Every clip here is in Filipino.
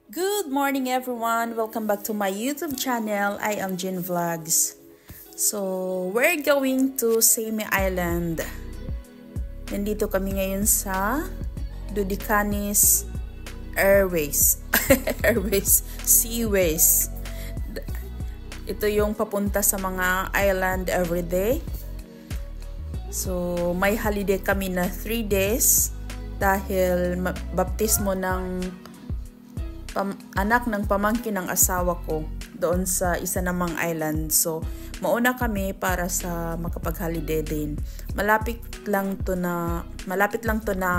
Good morning everyone! Welcome back to my YouTube channel. I am Jin Vlogs. So, we're going to Semi Island. Nandito kami ngayon sa Dodecanese Airways. Seaways. Ito yung papunta sa mga island everyday. So, may holiday kami na 3 days dahil baptismo ng anak ng pamangkin ng asawa ko doon sa isa namang island. So, mauna kami para sa makapag-holiday din. Malapit lang to na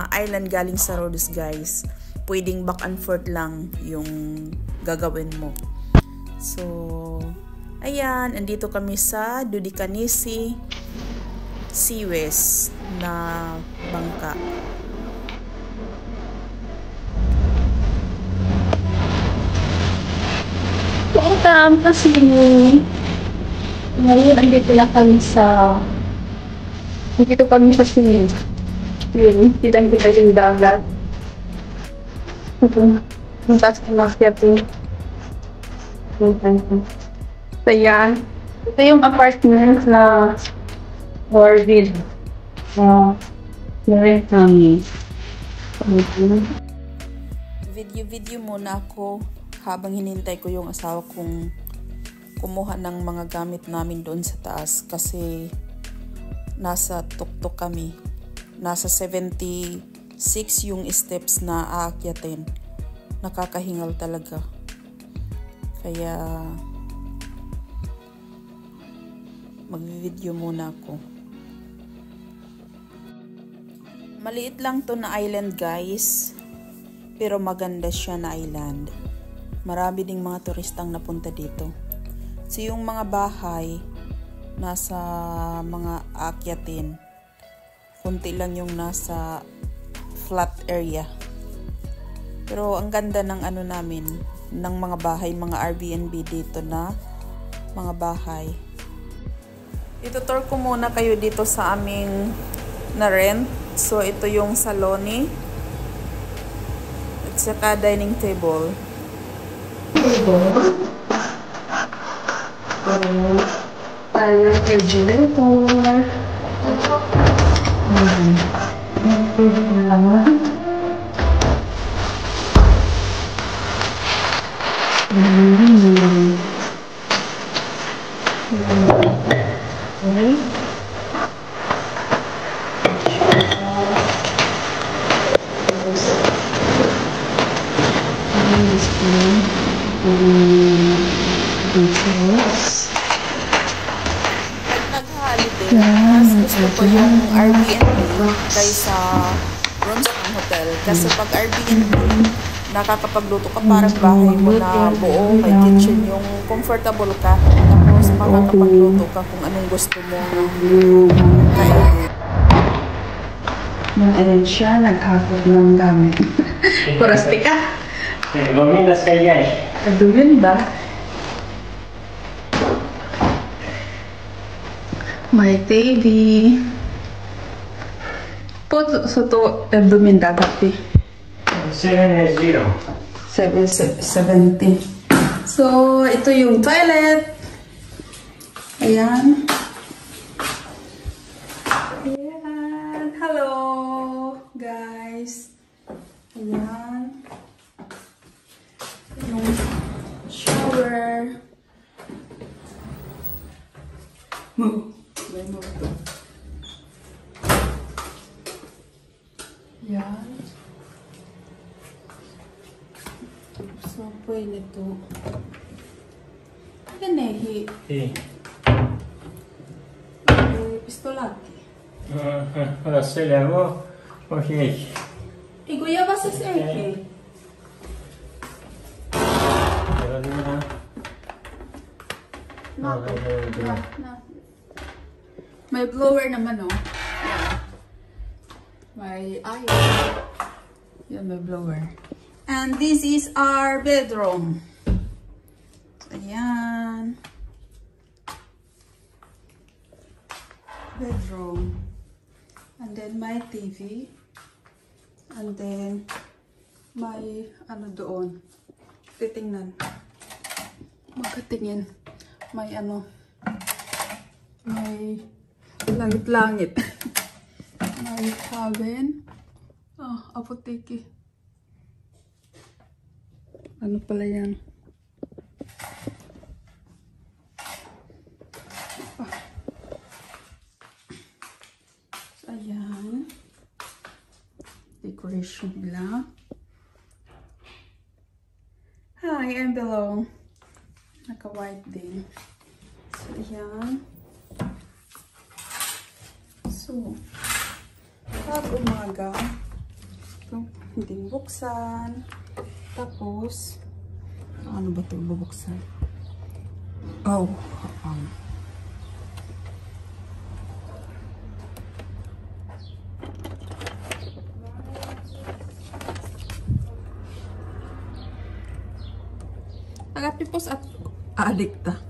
island galing sa Rhodes, guys. Pwedeng back and forth lang yung gagawin mo. So, ayan, andito kami sa Dodecanese Seaways na bangka. Welcome kasi ngayon andito kami sa Seaways. Kitang kita yung dagat. Ang taas ng makyati. So yan. Ito yung apartment na Orville. Meron kami. Video muna ako habang hinintay ko yung asawa kong kumuha ng mga gamit namin doon sa taas kasi nasa tuktok kami. Nasa 76 yung steps na aakyatin. Nakakahingal talaga. Kaya mag-video muna ako. Maliit lang to na island, guys. Pero maganda siya na island. Marami ding mga turistang napunta dito. So yung mga bahay nasa mga aakyatin. Kunti lang yung nasa flat area. Pero ang ganda ng ano namin, ng mga bahay, mga Airbnb dito na mga bahay. Itutur ko muna kayo dito sa aming na-rent. So ito yung saloni. At saka dining table. Refrigerator. Nag-holiday, mas gusto ko yung Airbnb kaysa rooms ng hotel. Kasi pag Airbnb, nakakapagluto ka parang bahay mo na buo, may kitchen, yung comfortable ka. Tapos makakapagluto ka kung anong gusto mo kainin. Ayan siya, nagkakot ng gamit. Kurasti ka? Gominas kaya eh. Kadugan ba? May TV. Po sa to abdomen dagat 780. 770. So, ito yung toilet. Ayan. Ayan. Hello, guys. Ayan. Yung shower. Move. Yan. So, pwede ito. Ganehi. Sì. Pistolati. Ora se levo, ok. Iguia ba sa seke? Pero di na. No. May blower naman, oh. Yan. May iron. Yan, may blower. And this is our bedroom. Ayan. Bedroom. And then my TV. And then may ano doon. titingnan. Magkatingin. May ano. May langit-langit. May cabin. Apoteke. Ano pala yan? So, ayan. Decoration nila. Hi, I'm below. Naka-white din. So, ayan. So, pag umaga, ito, hindi buksan. Tapos, ano ba ito bubuksan? Oh, Agapipos at adikta.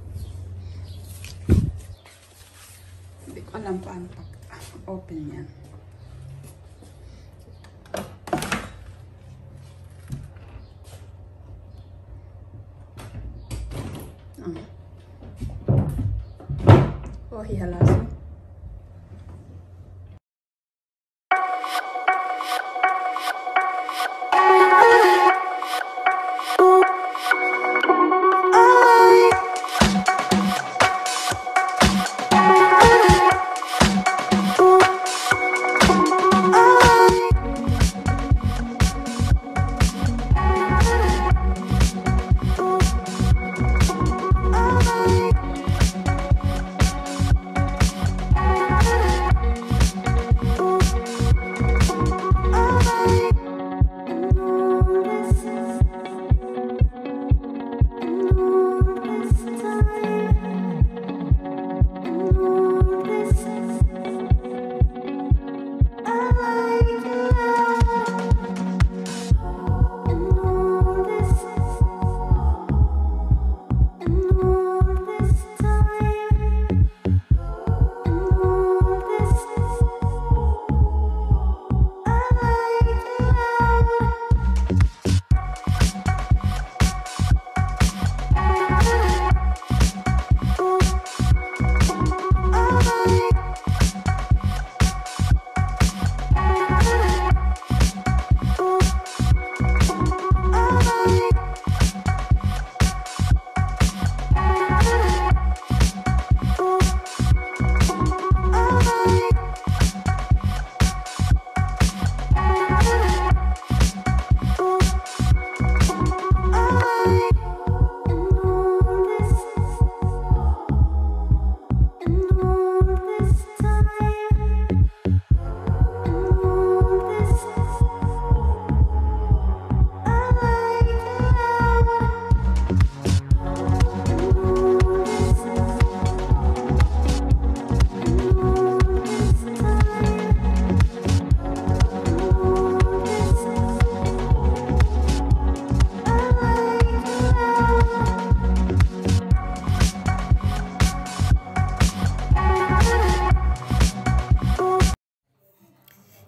Hindi ko alam paano pag-open yan. Oh, hihalaso.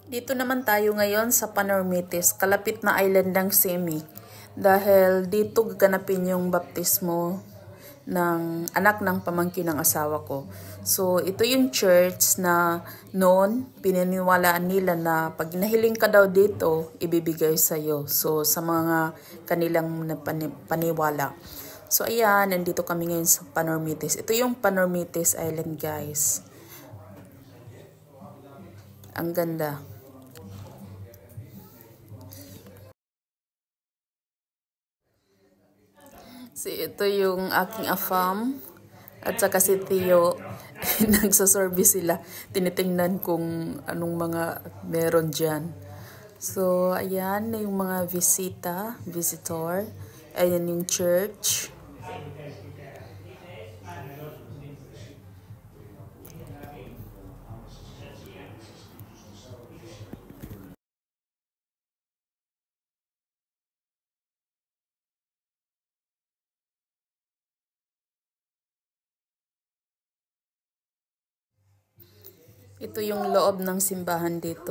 Dito naman tayo ngayon sa Panormitis, kalapit na island ng Simi. Dahil dito gaganapin yung baptismo ng anak ng pamangkin ng asawa ko. So, ito yung church na noon, pininiwalaan nila na pag nahiling ka daw dito, ibibigay sa'yo. So, sa mga kanilang paniwala. So, ayan, nandito kami ngayon sa Panormitis. Ito yung Panormitis Island, guys. Ang ganda. Ito yung aking afam at saka si Theo. Nagsaservice sila. Tinitingnan kung anong mga meron dyan. So, ayan na yung mga visitor. Ayan yung church. Ito yung loob ng simbahan dito.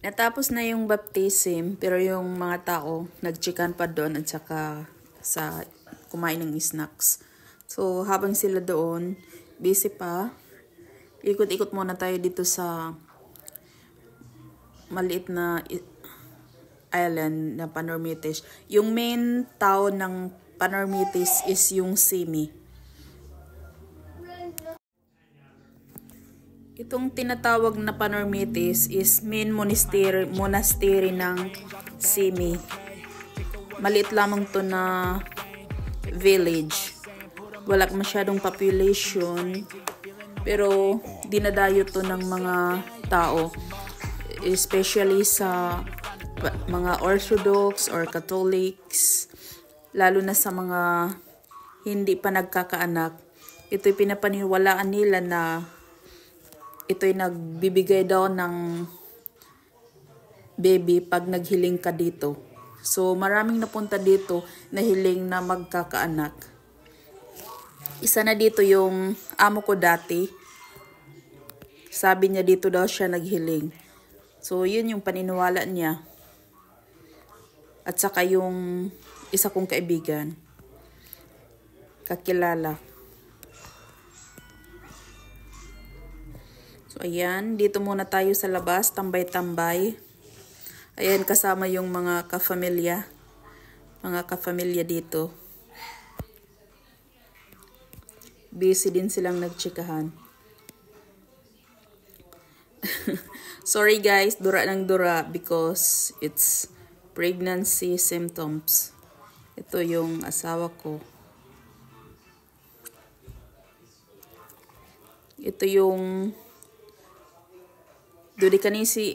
Natapos na yung baptism, pero yung mga tao nagchikan pa doon at saka sa kumain ng snacks. So, habang sila doon, busy pa. Ikot-ikot muna tayo dito sa maliit na island na Panormitis. Yung main town ng Panormitis is yung Simi. Itong tinatawag na Panormitis is main monastery ng Simi. Maliit lamang to na village. Wala masyadong population. Pero dinadayo to ng mga tao. Especially sa mga Orthodox or Catholics. Lalo na sa mga hindi pa nagkakaanak. Ito'y pinapaniwalaan nila na ito'y nagbibigay daw ng baby pag naghiling ka dito. So, maraming napunta dito na hiling na magkakaanak. Isa na dito yung amo ko dati. Sabi niya dito daw siya naghiling. So, yun yung paniniwala niya. At saka yung isa kong kaibigan. Kakilala. So, ayan. Dito muna tayo sa labas. Tambay-tambay. Ayan, kasama yung mga kafamilya. Mga kafamilya dito. Busy din silang nagtsikahan. Sorry guys, dura ng dura because it's pregnancy symptoms. Ito yung asawa ko. Ito yung Dodikanisi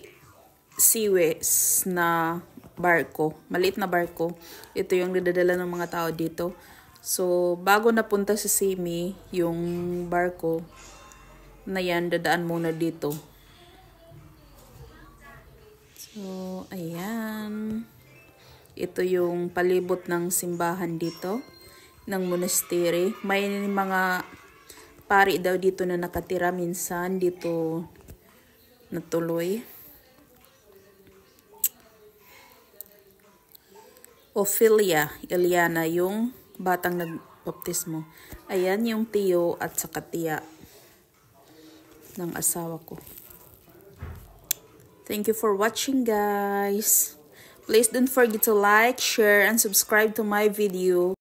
Seaways na barko. Maliit na barko. Ito yung nadadala ng mga tao dito. So, bago napunta sa Simi, yung barko na yan, dadaan muna dito. So, ayan. Ito yung palibot ng simbahan dito, ng monastery. May mga pari daw dito na nakatira minsan. Dito natuloy. Ophelia, Eliana, yung batang nagbaptismo. Ayan yung tiyo at saka tiya ng asawa ko. Thank you for watching guys. Please don't forget to like, share, and subscribe to my video.